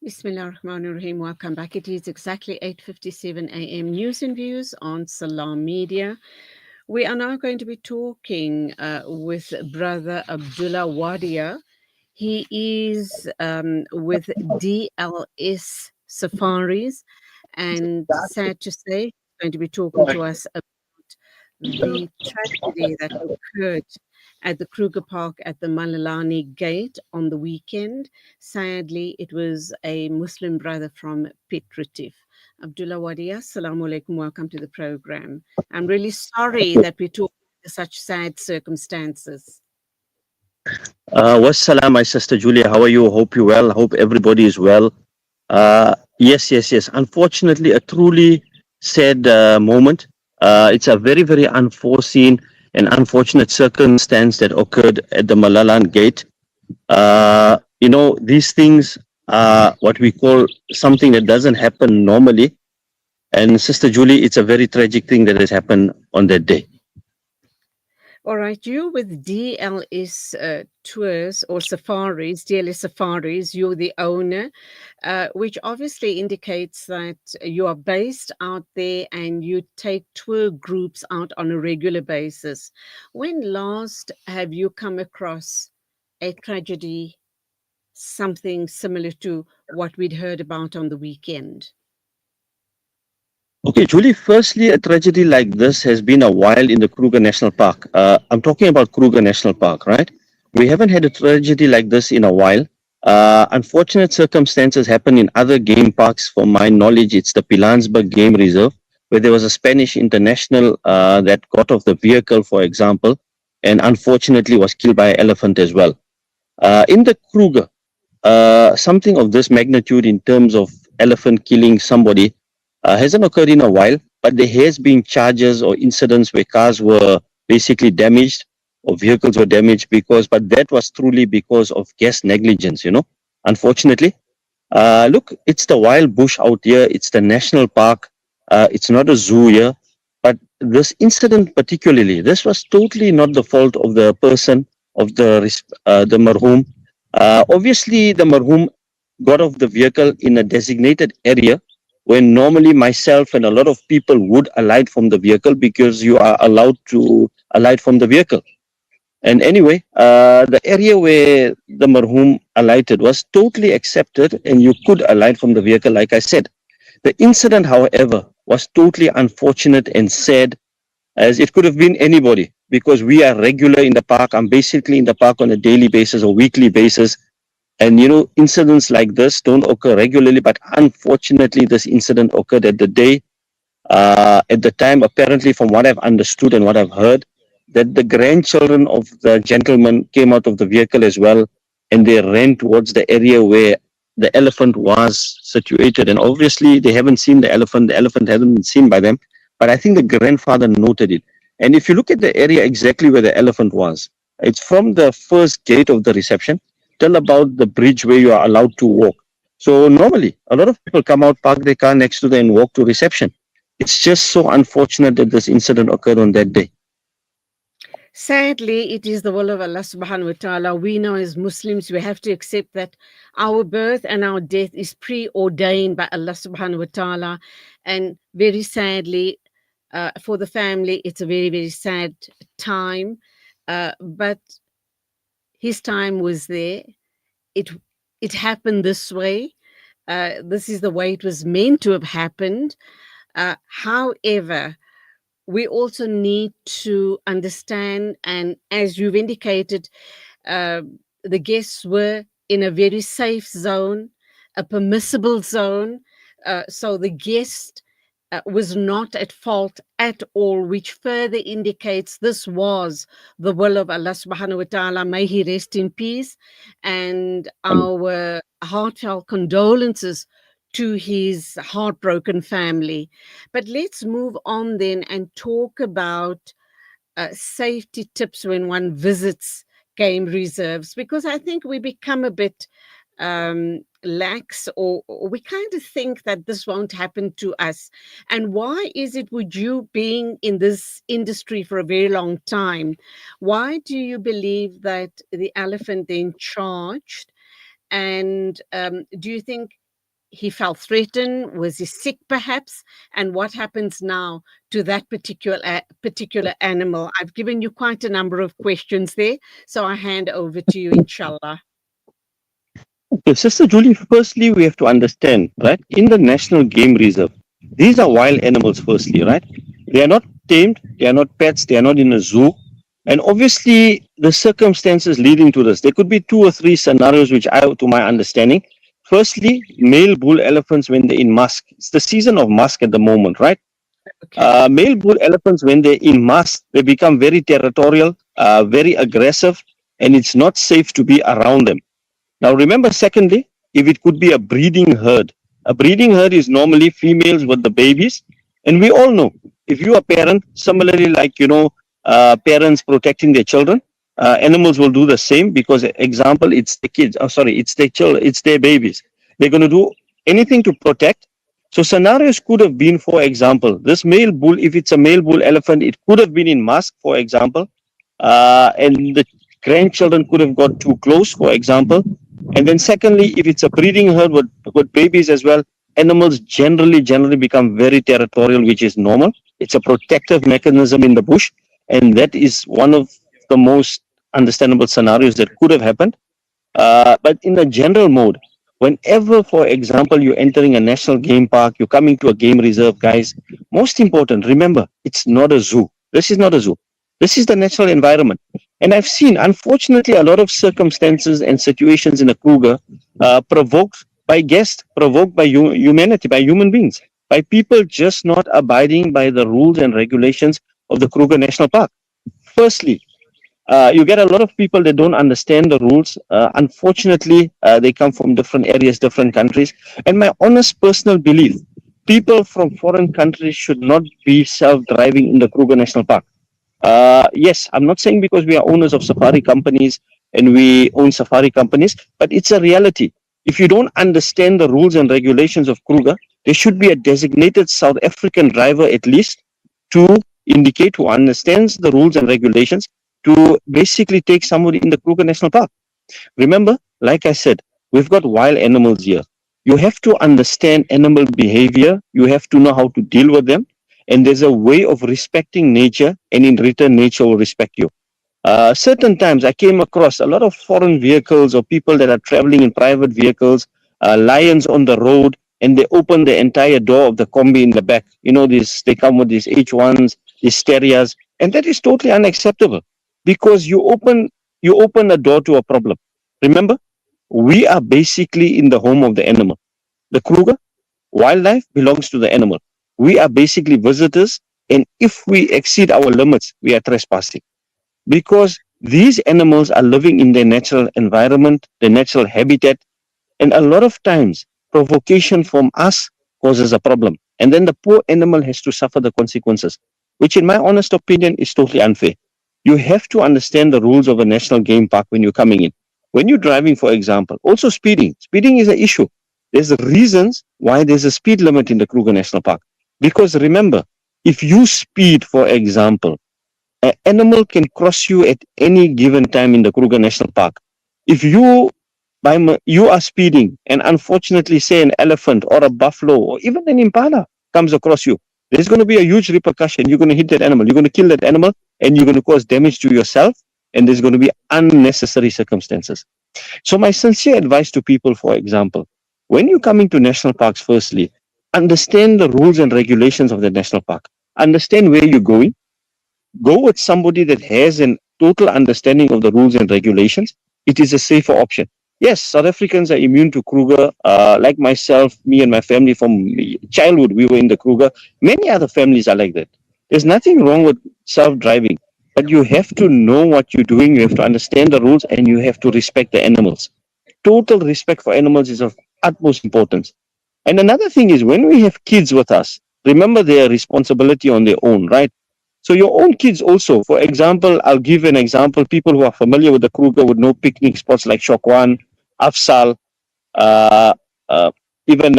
Bismillah ar-Rahman ar-Rahim. Welcome back. It is exactly 8:57 a.m. News and views on Salam Media. We are now going to be talking with Brother Abdullah Wadia. He is with DLS Safaris, and sad to say, he's going to be talking to us about the tragedy that occurred at the Kruger Park at the Malalani Gate on the weekend. Sadly, it was a Muslim brother from Pitt Retief. Abdullah Wadia, Assalamu alaikum, welcome to the program. I'm really sorry that we talk under such sad circumstances. Wassalam, my sister Julia. How are you? Hope you well. Hope everybody is well. Yes. Unfortunately, a truly sad moment. It's a very, very unforeseen and unfortunate circumstance that occurred at the Malalan Gate. These things are what we call something that doesn't happen normally. And Sister Julie, it's a very tragic thing that has happened on that day. All right, you with DLS tours or safaris, DLS Safaris, you're the owner, which obviously indicates that you are based out there and you take tour groups out on a regular basis. When last have you come across a tragedy, something similar to what we'd heard about on the weekend? Okay, Julie, firstly, a tragedy like this has been a while in the Kruger National Park. I'm talking about Kruger National Park, right? We haven't had a tragedy like this in a while. Unfortunate circumstances happen in other game parks. For my knowledge, it's the Pilansberg Game Reserve, where there was a Spanish international that got off the vehicle, for example, and unfortunately was killed by an elephant as well. In the Kruger, something of this magnitude in terms of elephant killing somebody hasn't occurred in a while, but there has been charges or incidents where cars were basically damaged or vehicles were damaged but that was truly because of guest negligence, unfortunately. Look, it's the wild bush out here. It's the national park. It's not a zoo here. But this incident particularly, this was totally not the fault of the person, of the marhum. Obviously, the marhum got off the vehicle in a designated area when normally myself and a lot of people would alight from the vehicle because you are allowed to alight from the vehicle. And anyway, the area where the marhum alighted was totally accepted and you could alight from the vehicle, like I said. The incident, however, was totally unfortunate and sad, as it could have been anybody because we are regular in the park. I'm basically in the park on a daily basis or weekly basis. And incidents like this don't occur regularly, but unfortunately, this incident occurred at the day, at the time, apparently, from what I've understood and what I've heard, that the grandchildren of the gentleman came out of the vehicle as well, and they ran towards the area where the elephant was situated. And obviously, they haven't seen the elephant hasn't been seen by them, but I think the grandfather noted it. And if you look at the area exactly where the elephant was, it's from the first gate of the reception till about the bridge where you are allowed to walk. So normally, a lot of people come out, park their car next to them and walk to reception. It's just so unfortunate that this incident occurred on that day. Sadly, it is the will of Allah subhanahu wa ta'ala. We know as Muslims, we have to accept that our birth and our death is preordained by Allah subhanahu wa ta'ala. And very sadly, for the family, it's a very, very sad time. But his time was there. It happened this way. This is the way it was meant to have happened. However, we also need to understand, and as you've indicated, the guests were in a very safe zone, a permissible zone. So the guest was not at fault at all, which further indicates this was the will of Allah subhanahu wa ta'ala. May he rest in peace, and our heartfelt condolences to his heartbroken family. But let's move on then and talk about safety tips when one visits game reserves, because I think we become a bit lax, or we kind of think that this won't happen to us. And why is it, with you being in this industry for a very long time, why do you believe that the elephant then charged And do you think he felt threatened? Was he sick, perhaps? And what happens now to that particular animal? I've given you quite a number of questions there, so I hand over to you, inshallah. Okay, Sister Julie, firstly, we have to understand, right? In the National Game Reserve, these are wild animals, firstly, right? They are not tamed, they are not pets, they are not in a zoo. And obviously, the circumstances leading to this, there could be two or three scenarios which I, to my understanding. Firstly, male bull elephants when they're in musk. It's the season of musk at the moment, right? Okay. Male bull elephants, when they're in musk, they become very territorial, very aggressive, and it's not safe to be around them. Now, remember, secondly, if it could be a breeding herd is normally females with the babies. And we all know if you are a parent, similarly, like, parents protecting their children, animals will do the same because, example, it's the kids. Oh, sorry, it's their children, it's their babies. They're going to do anything to protect. So, scenarios could have been, for example, this male bull, if it's a male bull elephant, it could have been in mask, for example, and the grandchildren could have got too close, for example. And then secondly, if it's a breeding herd with babies as well, animals generally become very territorial, which is normal. It's a protective mechanism in the bush, and that is one of the most understandable scenarios that could have happened. But in a general mode, whenever, for example, you're entering a national game park, you're coming to a game reserve, guys, most important, remember, it's not a zoo. This is not a zoo. This is the natural environment. And I've seen, unfortunately, a lot of circumstances and situations in a Kruger provoked by guests, provoked by humanity, by human beings, by people just not abiding by the rules and regulations of the Kruger National Park. Firstly, you get a lot of people that don't understand the rules. Unfortunately, they come from different areas, different countries. And my honest personal belief, people from foreign countries should not be self-driving in the Kruger National Park. Yes, I'm not saying because we are owners of safari companies and we own safari companies, but it's a reality. If you don't understand the rules and regulations of Kruger, there should be a designated South African driver at least to indicate who understands the rules and regulations to basically take somebody in the Kruger National Park. Remember, like I said, we've got wild animals here. You have to understand animal behavior. You have to know how to deal with them. And there's a way of respecting nature, and in return, nature will respect you. Certain times I came across a lot of foreign vehicles or people that are traveling in private vehicles, lions on the road, and they open the entire door of the combi in the back. You know, they come with these H1s, these stereos, and that is totally unacceptable because you open a door to a problem. Remember, we are basically in the home of the animal. The Kruger wildlife belongs to the animal. We are basically visitors, and if we exceed our limits, we are trespassing because these animals are living in their natural environment, their natural habitat, and a lot of times provocation from us causes a problem. And then the poor animal has to suffer the consequences, which, in my honest opinion, is totally unfair. You have to understand the rules of a national game park when you're coming in. When you're driving, for example, also speeding. Speeding is an issue. There's reasons why there's a speed limit in the Kruger National Park. Because remember, if you speed, for example, an animal can cross you at any given time in the Kruger National Park. If you are speeding and unfortunately say an elephant or a buffalo or even an impala comes across you, there's going to be a huge repercussion. You're going to hit that animal. You're going to kill that animal and you're going to cause damage to yourself. And there's going to be unnecessary circumstances. So my sincere advice to people, for example, when you're coming to national parks, firstly, understand the rules and regulations of the national park. Understand where you're going. Go with somebody that has a total understanding of the rules and regulations. It is a safer option. Yes, South Africans are immune to Kruger. Like myself, me and my family from childhood, we were in the Kruger. Many other families are like that. There's nothing wrong with self-driving, but you have to know what you're doing. You have to understand the rules and you have to respect the animals. Total respect for animals is of utmost importance. And another thing is when we have kids with us, remember their responsibility on their own, right? So your own kids also, for example, I'll give an example. People who are familiar with the Kruger would know picnic spots like Shokwan, Afsal, uh, uh, even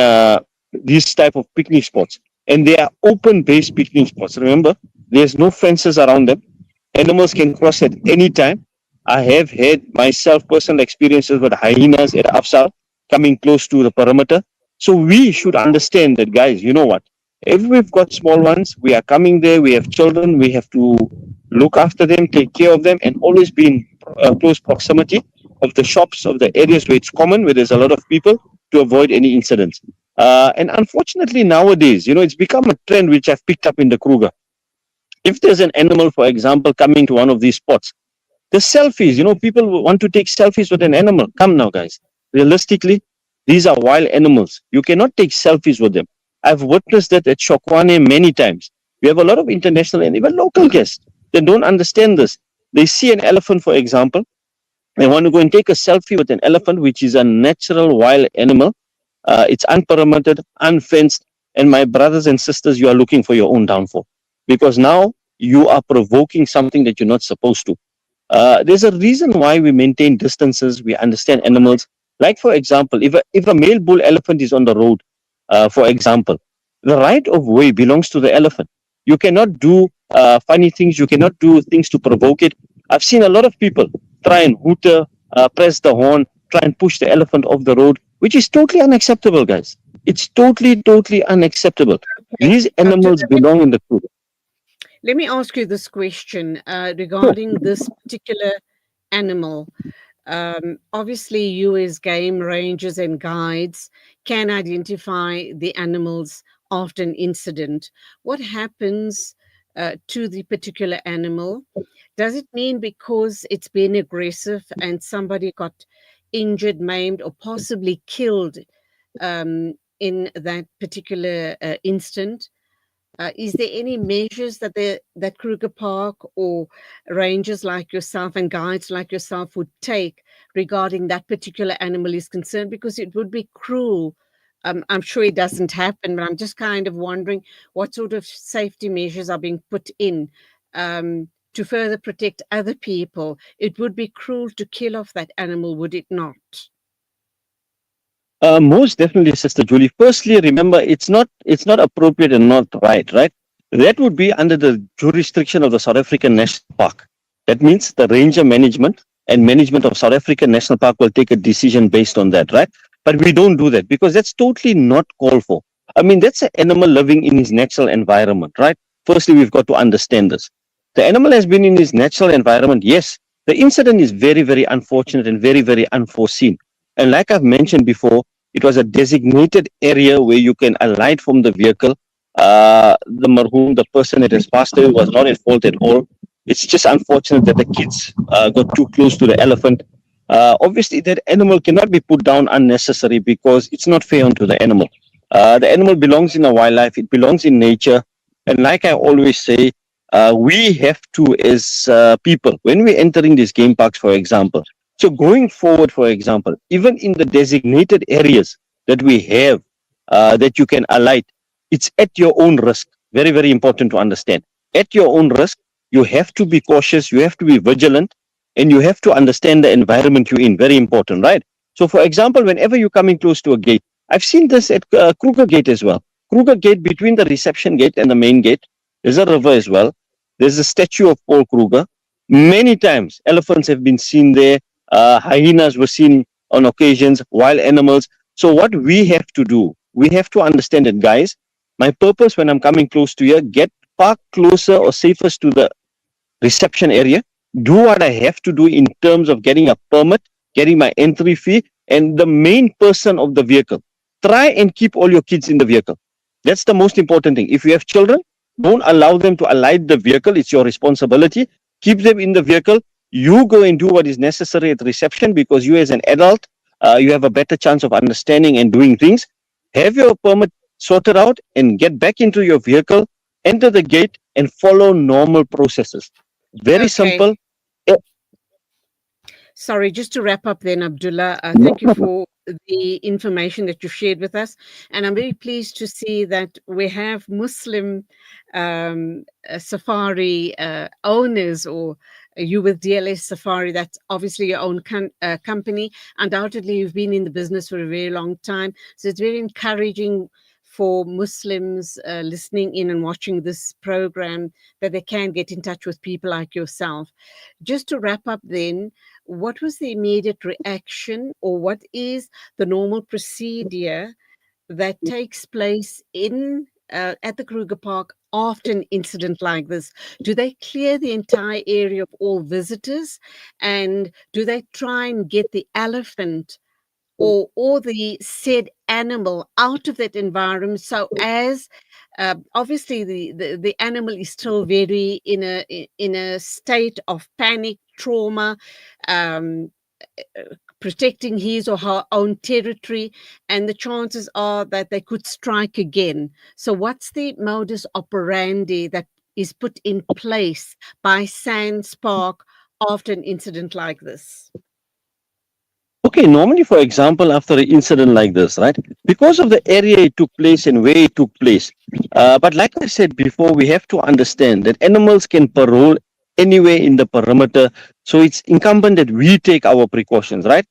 these type of picnic spots. And they are open-based picnic spots. Remember, there's no fences around them. Animals can cross at any time. I have had myself personal experiences with hyenas at Afsal coming close to the perimeter. So we should understand that, guys, you know what? If we've got small ones, we are coming there, we have children, we have to look after them, take care of them, and always be in close proximity of the shops, of the areas where it's common, where there's a lot of people, to avoid any incidents. And unfortunately, nowadays, it's become a trend which I've picked up in the Kruger. If there's an animal, for example, coming to one of these spots, the selfies, people want to take selfies with an animal. Come now, guys. Realistically, these are wild animals. You cannot take selfies with them. I've witnessed that at Shokwane many times. We have a lot of international and even local guests that don't understand this. They see an elephant, for example, and want to go and take a selfie with an elephant, which is a natural wild animal. It's unpermitted, unfenced. And my brothers and sisters, you are looking for your own downfall because now you are provoking something that you're not supposed to. There's a reason why we maintain distances. We understand animals. Like, for example, if a male bull elephant is on the road, for example, the right of way belongs to the elephant. You cannot do funny things. You cannot do things to provoke it. I've seen a lot of people try and hooter, press the horn, try and push the elephant off the road, which is totally unacceptable, guys. It's totally, totally unacceptable. Okay. These Abdullah, animals belong in the group. let me ask you this question regarding this particular animal. Obviously, you as game rangers and guides can identify the animals after an incident. What happens to the particular animal? Does it mean because it's been aggressive and somebody got injured, maimed, or possibly killed in that particular instant? Is there any measures that Kruger Park or rangers like yourself and guides like yourself would take regarding that particular animal is concerned? Because it would be cruel. I'm sure it doesn't happen, but I'm just kind of wondering what sort of safety measures are being put in to further protect other people. It would be cruel to kill off that animal, would it not? Most definitely, Sister Julie. Firstly, remember it's not appropriate and not right, right? That would be under the jurisdiction of the South African National Park. That means the ranger management and management of South African National Park will take a decision based on that, right? But we don't do that because that's totally not called for. I mean, that's an animal living in his natural environment, right? Firstly, we've got to understand this. The animal has been in his natural environment. Yes, the incident is very, very unfortunate and very, very unforeseen. And like I've mentioned before, it was a designated area where you can alight from the vehicle. The marhum, the person that has passed away, was not at fault at all. It's just unfortunate that the kids got too close to the elephant. Obviously, that animal cannot be put down unnecessary because it's not fair onto the animal. The animal belongs in a wildlife, it belongs in nature. And like I always say, we have to, as people, when we're entering these game parks, for example, so going forward, for example, even in the designated areas that we have that you can alight, it's at your own risk. Very, very important to understand. At your own risk, you have to be cautious, you have to be vigilant, and you have to understand the environment you're in. Very important, right? So, for example, whenever you're coming close to a gate, I've seen this at Kruger Gate as well. Kruger Gate, between the reception gate and the main gate, there's a river as well. There's a statue of Paul Kruger. Many times, elephants have been seen there. Hyenas were seen on occasions, wild animals. So what we have to do, we have to understand it, guys. My purpose when I'm coming close to you, get park closer or safest to the reception area. Do what I have to do in terms of getting a permit, getting my entry fee, and the main person of the vehicle. Try and keep all your kids in the vehicle. That's the most important thing. If you have children, don't allow them to alight the vehicle. It's your responsibility. Keep them in the vehicle. You go and do what is necessary at reception because you, as an adult, you have a better chance of understanding and doing things. Have your permit sorted out and get back into your vehicle, enter the gate, and follow normal processes. Very Okay. simple. Eh, Sorry, just to wrap up then, Abdullah, No thank you problem. for the information that you've shared with us. And I'm very pleased to see that we have Muslim safari owners, or you with DLS Safari. That's obviously your own company. Undoubtedly, you've been in the business for a very long time. So it's very encouraging for Muslims listening in and watching this program, that they can get in touch with people like yourself. Just to wrap up then, what was the immediate reaction, or what is the normal procedure that takes place in at the Kruger Park after an incident like this? Do they clear the entire area of all visitors, and do they try and get the elephant or the said animal out of that environment, so as obviously the animal is still very in a state of panic, trauma, um, protecting his or her own territory, and the chances are that they could strike again. So what's the modus operandi that is put in place by Sands Park after an incident like this? Okay, normally, for example, after an incident like this, right, because of the area it took place and where it took place, but like I said before, we have to understand that animals can parole anywhere in the perimeter. So it's incumbent that we take our precautions, right?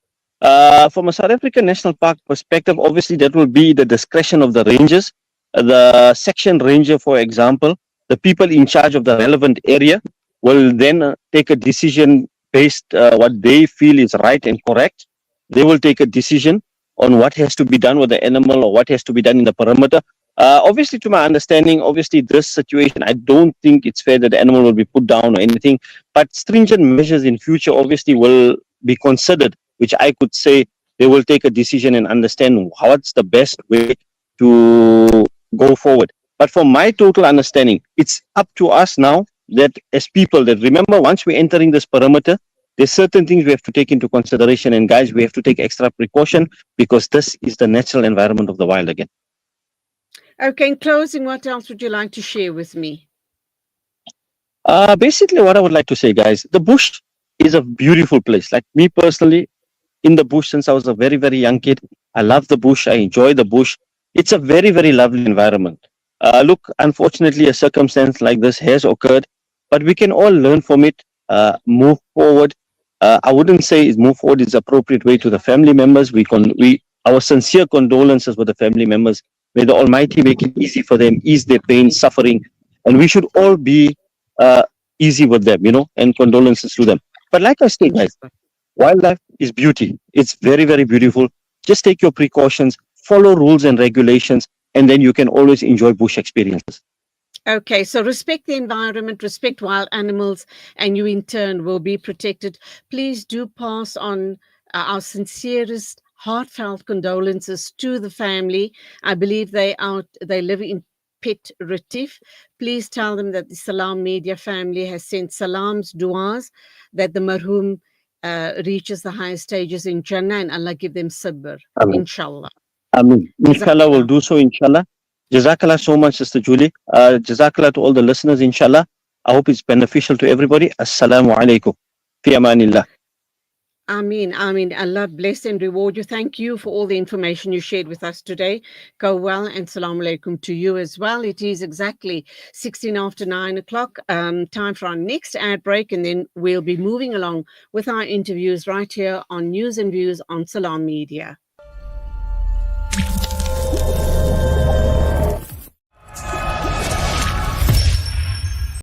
From a South African National Park perspective, obviously that will be the discretion of the rangers, the section ranger, for example, the people in charge of the relevant area will then take a decision based what they feel is right and correct. They will take a decision on what has to be done with the animal or what has to be done in the perimeter. Obviously, to my understanding, obviously, this situation, I don't think it's fair that the animal will be put down or anything. But stringent measures in future, obviously, will be considered, which I could say they will take a decision and understand what's the best way to go forward. But from my total understanding, it's up to us now that as people that remember once we're entering this perimeter, there's certain things we have to take into consideration, and guys, we have to take extra precaution because this is the natural environment of the wild again. Okay, in closing, what else would you like to share with me? Basically, what I would like to say, guys, the bush is a beautiful place. Like me personally, in the bush since I was a very, very young kid. I love the bush. I enjoy the bush. It's a very, very lovely environment. Look, unfortunately, a circumstance like this has occurred, but we can all learn from it, move forward. I wouldn't say move forward is the appropriate way to the family members. Our sincere condolences with the family members. May the Almighty make it easy for them, ease their pain, suffering, and we should all be uh, easy with them, and condolences to them. But like I said, guys, wildlife is beauty. It's very, very beautiful. Just take your precautions, follow rules and regulations, and then you can always enjoy bush experiences. Okay, so respect the environment, respect wild animals, and you in turn will be protected. Please do pass on our sincerest, heartfelt condolences to the family. I believe they live in Pet Retief. Please tell them that the Salam Media family has sent salams, duas, that the marhum reaches the highest stages in Jannah, and Allah give them sabr, Amen. inshallah. Amen. Inshallah, we'll Jazakallah. do so, inshallah. Jazakallah so much, Sister Julie. Jazakallah to all the listeners, inshallah. I hope it's beneficial to everybody. Assalamu alaikum. Fi amanillah. Ameen, Ameen. Allah bless and reward you. Thank you for all the information you shared with us today. Go well, and Salaam Alaikum to you as well. It is exactly 16 after 9 o'clock. Time for our next ad break, and then we'll be moving along with our interviews right here on News and Views on Salam Media.